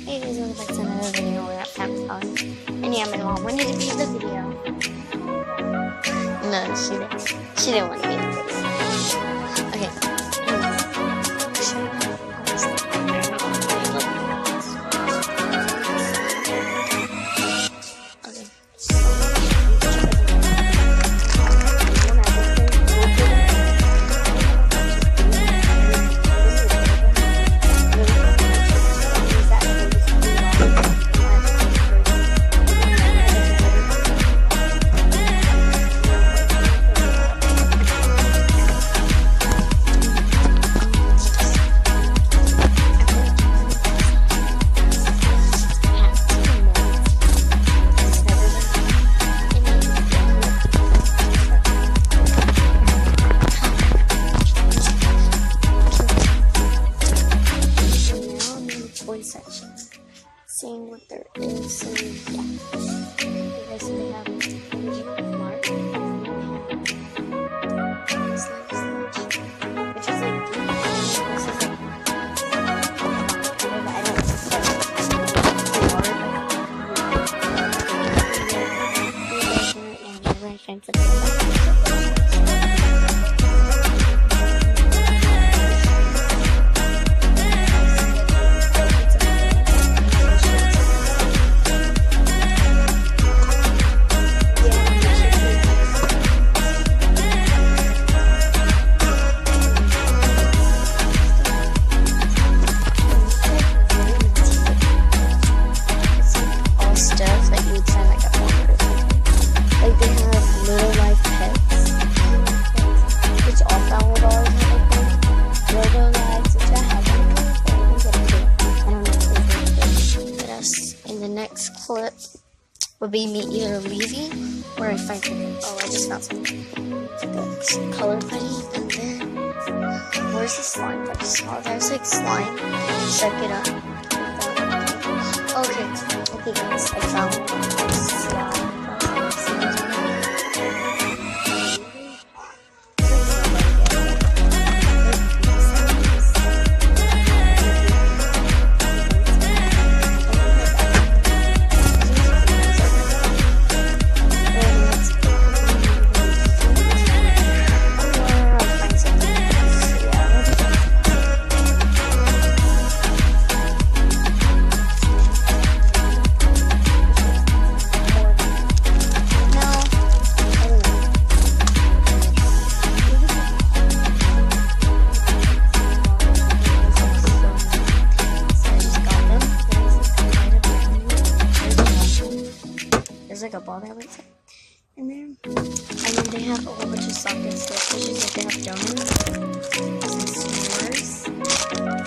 Hey guys, welcome back to another video. We're at Pam's house. And yeah, my mom wanted to be in the video. No, she didn't. She didn't want to be in the video. Okay. Section, seeing what there is. So yeah, you guys they have original mark, which is like this is like clip would be me either leaving or I find something. Oh, I just found something. It's like a color putty, and then where's the slime? I just saw there's like slime. Check it out. Okay guys, I found slime. Like a ball that lights up in there, and then they have a whole bunch of sockets, so especially if they have donuts and s'mores.